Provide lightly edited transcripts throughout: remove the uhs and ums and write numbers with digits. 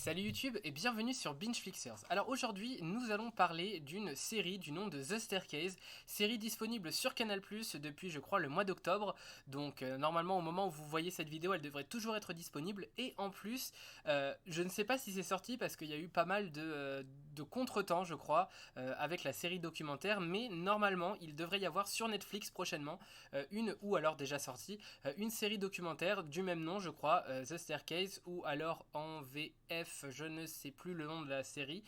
Salut YouTube et bienvenue sur Binge Flixers. Alors aujourd'hui, nous allons parler d'une série du nom de The Staircase, série disponible sur Canal+ depuis je crois le mois d'octobre. Donc normalement au moment où vous voyez cette vidéo, elle devrait toujours être disponible et en plus, je ne sais pas si c'est sorti parce qu'il y a eu pas mal de contretemps je crois avec la série documentaire, mais normalement il devrait y avoir sur Netflix prochainement une ou alors déjà sortie une série documentaire du même nom je crois, The Staircase, ou alors en VF, je ne sais plus le nom de la série,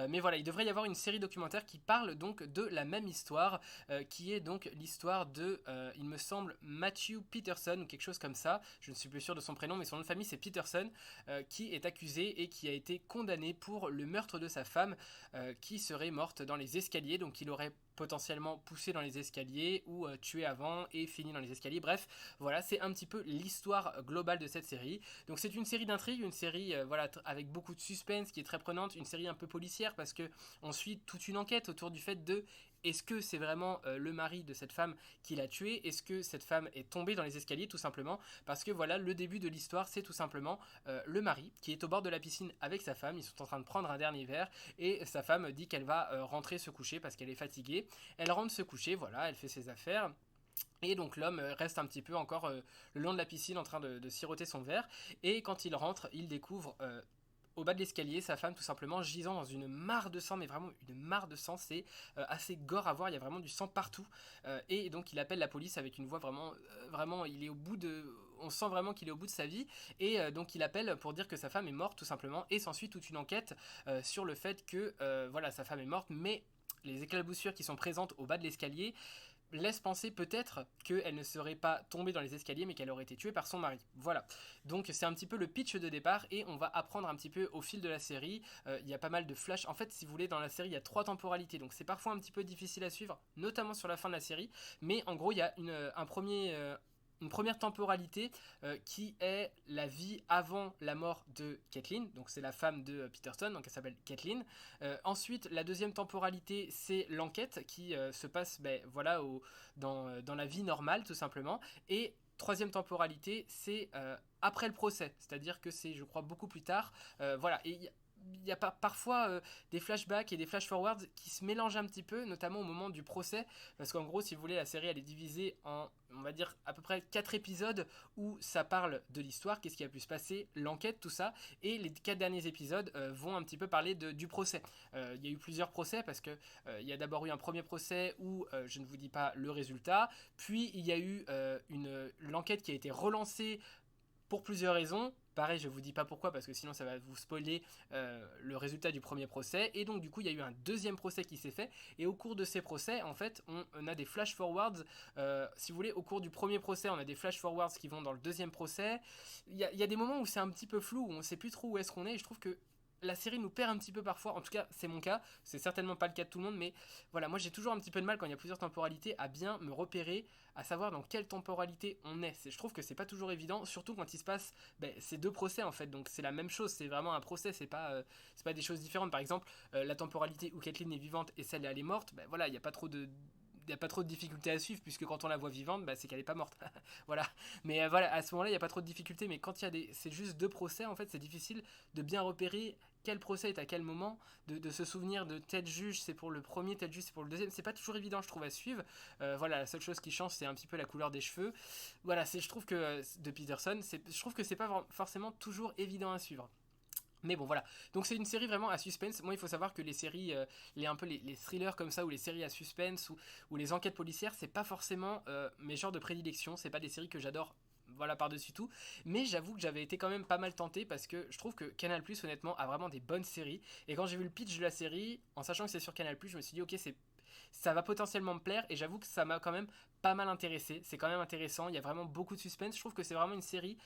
mais voilà, il devrait y avoir une série documentaire qui parle donc de la même histoire, qui est donc l'histoire de, il me semble, Matthew Peterson ou quelque chose comme ça, je ne suis plus sûr de son prénom, mais son nom de famille c'est Peterson, qui est accusé et qui a été condamné pour le meurtre de sa femme, qui serait morte dans les escaliers, donc il aurait potentiellement poussé dans les escaliers ou tué avant et fini dans les escaliers. Bref, voilà, c'est un petit peu l'histoire globale de cette série. Donc c'est une série d'intrigue, une série voilà, avec beaucoup de suspense qui est très prenante, une série un peu policière parce que on suit toute une enquête autour du fait de est-ce que c'est vraiment le mari de cette femme qui l'a tué? Est-ce que cette femme est tombée dans les escaliers tout simplement? Parce que voilà, le début de l'histoire, c'est tout simplement le mari qui est au bord de la piscine avec sa femme. Ils sont en train de prendre un dernier verre et sa femme dit qu'elle va rentrer se coucher parce qu'elle est fatiguée. Elle rentre se coucher, voilà, elle fait ses affaires. Et donc l'homme reste un petit peu encore le long de la piscine en train de siroter son verre. Et quand il rentre, il découvre au bas de l'escalier sa femme tout simplement gisant dans une mare de sang, mais vraiment une mare de sang. C'est assez gore à voir, il y a vraiment du sang partout. Et donc il appelle la police avec une voix vraiment, vraiment, il est au bout de... On sent vraiment qu'il est au bout de sa vie. Et donc il appelle pour dire que sa femme est morte tout simplement. Et s'ensuit toute une enquête sur le fait que voilà, sa femme est morte, mais les éclaboussures qui sont présentes au bas de l'escalier laisse penser peut-être qu'elle ne serait pas tombée dans les escaliers mais qu'elle aurait été tuée par son mari. Voilà. Donc c'est un petit peu le pitch de départ et on va apprendre un petit peu au fil de la série. Il y a pas mal de flash. En fait, si vous voulez, dans la série, il y a 3 temporalités. Donc c'est parfois un petit peu difficile à suivre, notamment sur la fin de la série. Mais en gros, il y a une première temporalité qui est la vie avant la mort de Kathleen, donc c'est la femme de Peterson, donc elle s'appelle Kathleen. Ensuite, la deuxième temporalité, c'est l'enquête qui se passe voilà, dans la vie normale tout simplement. Et troisième temporalité, c'est après le procès, c'est-à-dire que c'est, je crois, beaucoup plus tard. Voilà, et il y a parfois des flashbacks et des flash-forwards qui se mélangent un petit peu, notamment au moment du procès, parce qu'en gros, si vous voulez, la série, elle est divisée en, on va dire, à peu près 4 épisodes où ça parle de l'histoire, qu'est-ce qui a pu se passer, l'enquête, tout ça, et les 4 derniers épisodes vont un petit peu parler du procès. Il y a eu plusieurs procès, parce que il y a d'abord eu un premier procès où je ne vous dis pas le résultat, puis il y a eu l'enquête qui a été relancée pour plusieurs raisons. Pareil, je vous dis pas pourquoi parce que sinon ça va vous spoiler le résultat du premier procès. Et donc du coup, il y a eu un deuxième procès qui s'est fait. Et au cours de ces procès, en fait, on a des flash forwards. Si vous voulez, au cours du premier procès, on a des flash forwards qui vont dans le deuxième procès. Il y a des moments où c'est un petit peu flou, où on sait plus trop où est-ce qu'on est. Et je trouve que la série nous perd un petit peu parfois, en tout cas c'est mon cas, c'est certainement pas le cas de tout le monde, mais voilà, moi j'ai toujours un petit peu de mal quand il y a plusieurs temporalités à bien me repérer, à savoir dans quelle temporalité on est. Je trouve que c'est pas toujours évident, surtout quand il se passe ces deux procès en fait, donc c'est la même chose, c'est vraiment un procès, c'est pas des choses différentes. Par exemple, la temporalité où Kathleen est vivante et celle où elle est morte, voilà, il n'y a pas trop de difficultés à suivre puisque quand on la voit vivante, c'est qu'elle est pas morte. Voilà. Mais voilà, à ce moment-là, il n'y a pas trop de difficultés. Mais quand il y a c'est juste deux procès, en fait, c'est difficile de bien repérer quel procès est à quel moment, de se souvenir de tel juge c'est pour le premier, tel juge c'est pour le deuxième. C'est pas toujours évident, je trouve, à suivre. Voilà, la seule chose qui change, c'est un petit peu la couleur des cheveux. Voilà, je trouve que de Peterson, je trouve que c'est pas forcément toujours évident à suivre. Mais bon voilà, donc c'est une série vraiment à suspense. Moi il faut savoir que les séries, un peu les thrillers comme ça, ou les séries à suspense, ou les enquêtes policières, c'est pas forcément mes genres de prédilection, c'est pas des séries que j'adore, voilà, par-dessus tout. Mais j'avoue que j'avais été quand même pas mal tenté parce que je trouve que Canal+, honnêtement, a vraiment des bonnes séries. Et quand j'ai vu le pitch de la série, en sachant que c'est sur Canal+, je me suis dit ok, ça va potentiellement me plaire, et j'avoue que ça m'a quand même pas mal intéressé. C'est quand même intéressant, il y a vraiment beaucoup de suspense. Je trouve que c'est vraiment une série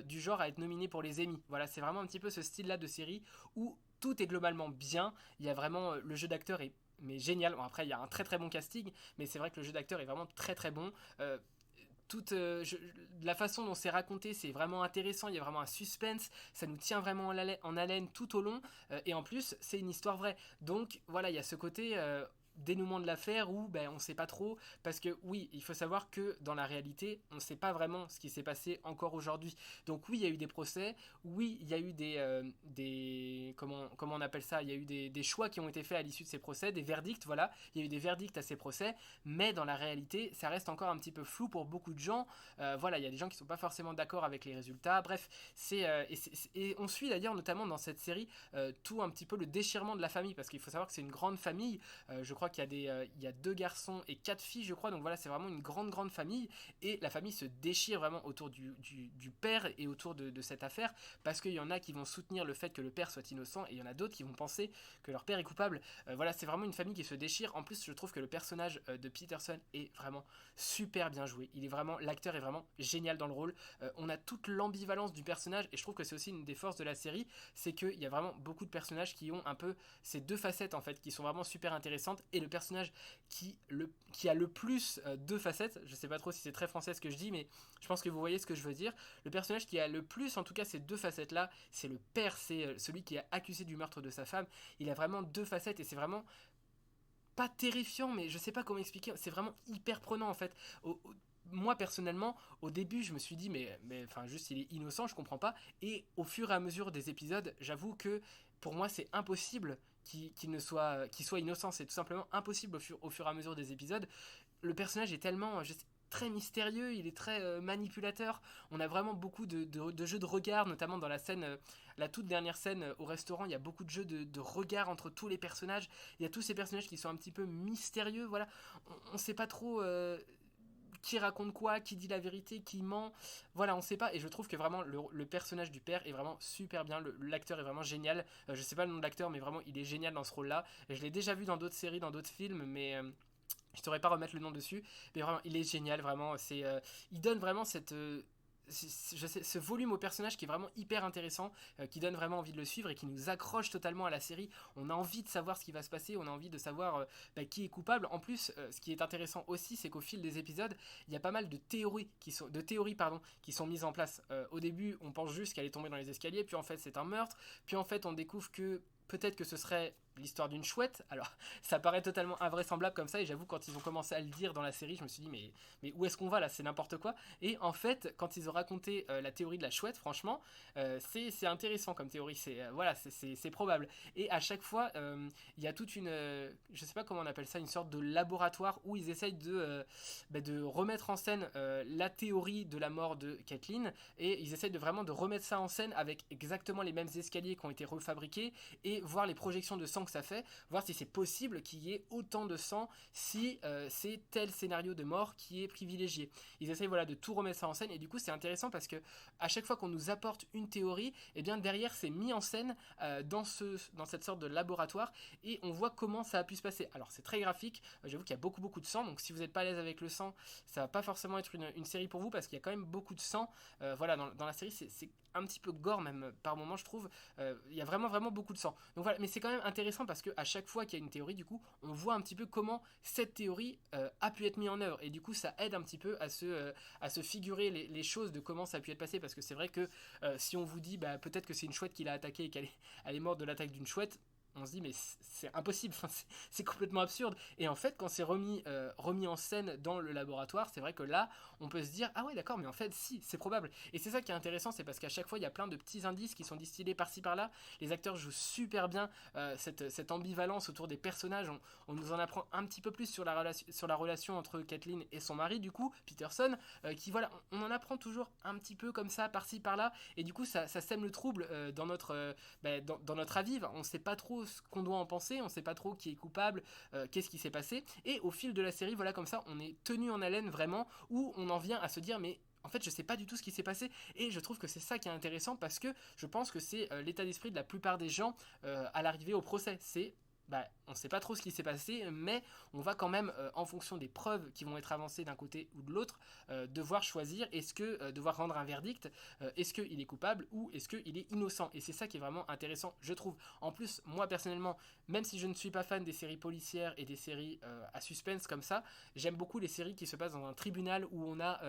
du genre à être nominée pour les Emmy. Voilà, c'est vraiment un petit peu ce style-là de série où tout est globalement bien. Il y a vraiment le jeu d'acteur est mais génial. Bon, après, il y a un très très bon casting, mais c'est vrai que le jeu d'acteur est vraiment très très bon. La façon dont c'est raconté, c'est vraiment intéressant, il y a vraiment un suspense, ça nous tient vraiment en haleine tout au long, et en plus, c'est une histoire vraie. Donc voilà, il y a ce côté dénouement de l'affaire où ben, on sait pas trop, parce que oui, il faut savoir que dans la réalité, on sait pas vraiment ce qui s'est passé encore aujourd'hui. Donc oui, il y a eu des procès, oui, il y a eu comment on appelle ça, il y a eu des choix qui ont été faits à l'issue de ces procès, des verdicts, voilà, il y a eu des verdicts à ces procès, mais dans la réalité, ça reste encore un petit peu flou pour beaucoup de gens. Voilà, il y a des gens qui sont pas forcément d'accord avec les résultats. Bref, et on suit d'ailleurs notamment dans cette série tout un petit peu le déchirement de la famille, parce qu'il faut savoir que c'est une grande famille. Je crois qu'il y a il y a 2 garçons et 4 filles, je crois. Donc voilà, c'est vraiment une grande famille, et la famille se déchire vraiment autour du père et autour de cette affaire, parce qu'il y en a qui vont soutenir le fait que le père soit innocent, et il y en a d'autres qui vont penser que leur père est coupable. Voilà, c'est vraiment une famille qui se déchire. En plus, je trouve que le personnage de Peterson est vraiment super bien joué. L'acteur est vraiment génial dans le rôle. On a toute l'ambivalence du personnage, et je trouve que c'est aussi une des forces de la série, c'est qu'il y a vraiment beaucoup de personnages qui ont un peu ces deux facettes en fait, qui sont vraiment super intéressantes, et le personnage qui a le plus deux facettes, je sais pas trop si c'est très français ce que je dis, mais je pense que vous voyez ce que je veux dire. Le personnage qui a le plus, en tout cas, ces deux facettes là, c'est le père, c'est celui qui est accusé du meurtre de sa femme. Il a vraiment deux facettes, et c'est vraiment pas terrifiant, mais je sais pas comment expliquer, c'est vraiment hyper prenant en fait. Moi personnellement, au début, je me suis dit, mais enfin, juste il est innocent, je comprends pas. Et au fur et à mesure des épisodes, j'avoue que pour moi, c'est impossible qu'il soit innocent. C'est tout simplement impossible au fur et à mesure des épisodes. Le personnage est tellement très mystérieux, il est très manipulateur. On a vraiment beaucoup de jeux de regard, notamment dans la toute dernière scène au restaurant. Il y a beaucoup de jeux de regard entre tous les personnages. Il y a tous ces personnages qui sont un petit peu mystérieux. Voilà, on sait pas trop qui raconte quoi, qui dit la vérité, qui ment. Voilà, on sait pas. Et je trouve que vraiment le personnage du père est vraiment super bien. L'acteur est vraiment génial. Je sais pas le nom de l'acteur, mais vraiment il est génial dans ce rôle-là. Je l'ai déjà vu dans d'autres séries, dans d'autres films, mais je saurais pas remettre le nom dessus. Mais vraiment, il est génial, vraiment. Il donne vraiment ce volume au personnage qui est vraiment hyper intéressant, qui donne vraiment envie de le suivre et qui nous accroche totalement à la série. On a envie de savoir ce qui va se passer, on a envie de savoir qui est coupable. En plus, ce qui est intéressant aussi, c'est qu'au fil des épisodes, il y a pas mal de théories qui sont mises en place. Au début, on pense juste qu'elle est tombée dans les escaliers, puis en fait c'est un meurtre, puis en fait on découvre que peut-être que ce serait l'histoire d'une chouette. Alors, ça paraît totalement invraisemblable comme ça, et j'avoue, quand ils ont commencé à le dire dans la série, je me suis dit, mais où est-ce qu'on va là? C'est n'importe quoi. Et en fait, quand ils ont raconté la théorie de la chouette, franchement, c'est intéressant comme théorie. Voilà, c'est probable. Et à chaque fois, il y a toute je sais pas comment on appelle ça, une sorte de laboratoire où ils essayent de remettre en scène la théorie de la mort de Kathleen, et ils essayent vraiment de remettre ça en scène avec exactement les mêmes escaliers qui ont été refabriqués, et voir les projections de sang que ça fait, voir si c'est possible qu'il y ait autant de sang, si c'est tel scénario de mort qui est privilégié. Ils essayent voilà, de tout remettre ça en scène, et du coup c'est intéressant parce que à chaque fois qu'on nous apporte une théorie, et bien derrière c'est mis en scène dans cette sorte de laboratoire, et on voit comment ça a pu se passer. Alors c'est très graphique, j'avoue qu'il y a beaucoup de sang, donc si vous n'êtes pas à l'aise avec le sang, ça va pas forcément être une série pour vous, parce qu'il y a quand même beaucoup de sang. Voilà, dans la série c'est un petit peu gore même par moment, je trouve. Il y a vraiment beaucoup de sang. Donc voilà, mais c'est quand même intéressant parce que à chaque fois qu'il y a une théorie, du coup, on voit un petit peu comment cette théorie a pu être mise en œuvre, et du coup ça aide un petit peu à se figurer les choses de comment ça a pu être passé, parce que c'est vrai que si on vous dit bah, peut-être que c'est une chouette qui l'a attaqué et elle est morte de l'attaque d'une chouette, on se dit mais c'est impossible, enfin, c'est complètement absurde. Et en fait, quand c'est remis en scène dans le laboratoire, c'est vrai que là on peut se dire ah ouais d'accord, mais en fait si, c'est probable. Et c'est ça qui est intéressant, c'est parce qu'à chaque fois il y a plein de petits indices qui sont distillés par-ci par-là. Les acteurs jouent super bien cette ambivalence autour des personnages. On nous en apprend un petit peu plus sur la relation entre Kathleen et son mari, du coup Peterson, qui voilà, on en apprend toujours un petit peu comme ça par-ci par-là, et du coup ça sème le trouble dans notre avis. On sait pas trop ce qu'on doit en penser, on sait pas trop qui est coupable, qu'est-ce qui s'est passé, et au fil de la série, voilà, comme ça, on est tenu en haleine vraiment, où on en vient à se dire mais en fait je sais pas du tout ce qui s'est passé. Et je trouve que c'est ça qui est intéressant, parce que je pense que c'est l'état d'esprit de la plupart des gens à l'arrivée au procès. C'est on ne sait pas trop ce qui s'est passé, mais on va quand même, en fonction des preuves qui vont être avancées d'un côté ou de l'autre, devoir choisir, devoir rendre un verdict, est-ce qu'il est coupable ou est-ce qu'il est innocent. Et c'est ça qui est vraiment intéressant, je trouve. En plus, moi personnellement, même si je ne suis pas fan des séries policières et des séries à suspense comme ça, j'aime beaucoup les séries qui se passent dans un tribunal où on a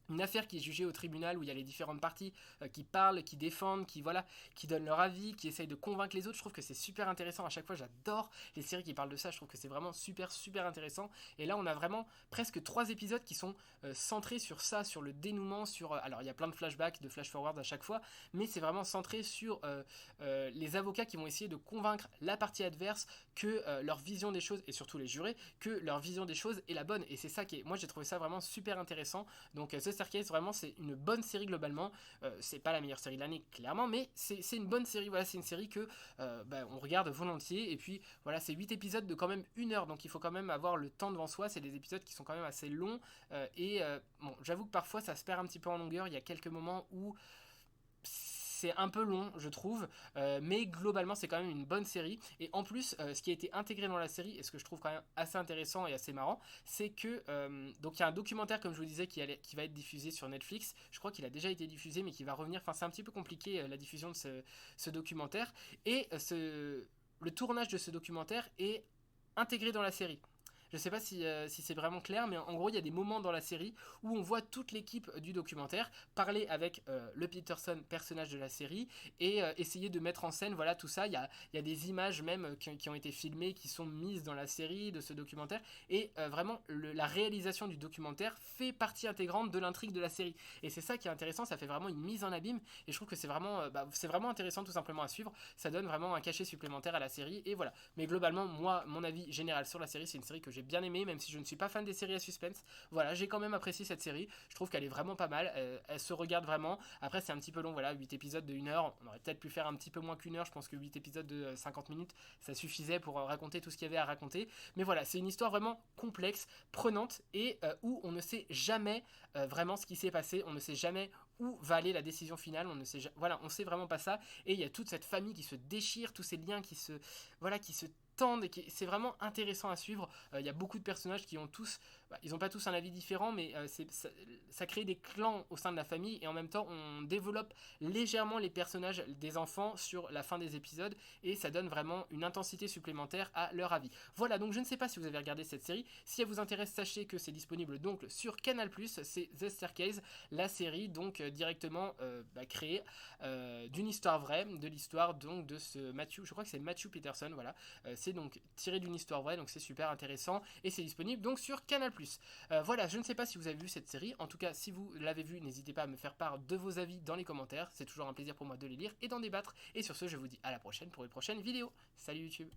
une affaire qui est jugée au tribunal où il y a les différentes parties qui parlent, qui défendent, qui voilà, qui donnent leur avis, qui essayent de convaincre les autres. Je trouve que c'est super intéressant. À chaque fois, j'adore les séries qui parlent de ça. Je trouve que c'est vraiment super super intéressant. Et là, on a vraiment presque 3 épisodes qui sont centrés sur ça, sur le dénouement, sur alors il y a plein de flashbacks, de flash forward à chaque fois, mais c'est vraiment centré sur les avocats qui vont essayer de convaincre la partie adverse que leur vision des choses et surtout les jurés que leur vision des choses est la bonne. Et c'est ça qui est, moi j'ai trouvé ça vraiment super intéressant. Donc The Staircase, vraiment, c'est une bonne série globalement. C'est pas la meilleure série de l'année, clairement, mais c'est une bonne série. Voilà, c'est une série que on regarde volontiers. Et puis, voilà, c'est 8 épisodes de quand même 1 heure. Donc, il faut quand même avoir le temps devant soi. C'est des épisodes qui sont quand même assez longs. Bon, j'avoue que parfois, ça se perd un petit peu en longueur. Il y a quelques moments où c'est un peu long, je trouve, mais globalement, c'est quand même une bonne série. Et en plus, ce qui a été intégré dans la série, et ce que je trouve quand même assez intéressant et assez marrant, c'est que donc il y a un documentaire, comme je vous disais, qui va être diffusé sur Netflix. Je crois qu'il a déjà été diffusé, mais qui va revenir. Enfin, c'est un petit peu compliqué la diffusion de ce documentaire. Et le tournage de ce documentaire est intégré dans la série. Je sais pas si c'est vraiment clair, mais en gros, il y a des moments dans la série où on voit toute l'équipe du documentaire parler avec le Peterson, personnage de la série, et essayer de mettre en scène voilà, tout ça. Il y a des images même qui ont été filmées, qui sont mises dans la série de ce documentaire, et vraiment, la réalisation du documentaire fait partie intégrante de l'intrigue de la série. Et c'est ça qui est intéressant, ça fait vraiment une mise en abîme, et je trouve que c'est vraiment intéressant tout simplement à suivre. Ça donne vraiment un cachet supplémentaire à la série, et voilà. Mais globalement, moi, mon avis général sur la série, c'est une série que j'ai bien aimée, même si je ne suis pas fan des séries à suspense. Voilà, j'ai quand même apprécié cette série. Je trouve qu'elle est vraiment pas mal. Elle se regarde vraiment. Après, c'est un petit peu long, voilà, 8 épisodes de 1 heure. On aurait peut-être pu faire un petit peu moins qu'1 heure. Je pense que 8 épisodes de 50 minutes, ça suffisait pour raconter tout ce qu'il y avait à raconter. Mais voilà, c'est une histoire vraiment complexe, prenante, et où on ne sait jamais vraiment ce qui s'est passé. On ne sait jamais où va aller la décision finale. On ne sait, voilà, on sait vraiment pas ça. Et il y a toute cette famille qui se déchire, tous ces liens qui se tendent, et c'est vraiment intéressant à suivre. Il y a beaucoup de personnages qui ont tous, ils n'ont pas tous un avis différent, mais ça crée des clans au sein de la famille, et en même temps on développe légèrement les personnages des enfants sur la fin des épisodes, et ça donne vraiment une intensité supplémentaire à leur avis. Voilà, donc je ne sais pas si vous avez regardé cette série. Si elle vous intéresse, sachez que c'est disponible donc sur Canal+, c'est The Staircase, la série donc directement créée d'une histoire vraie, de l'histoire donc de ce Matthew, je crois que c'est Matthew Peterson, voilà. C'est donc tiré d'une histoire vraie, donc c'est super intéressant, et c'est disponible donc sur Canal+. Voilà, je ne sais pas si vous avez vu cette série. En tout cas, si vous l'avez vue, n'hésitez pas à me faire part de vos avis dans les commentaires. C'est toujours un plaisir pour moi de les lire et d'en débattre. Et sur ce, je vous dis à la prochaine pour une prochaine vidéo. Salut YouTube!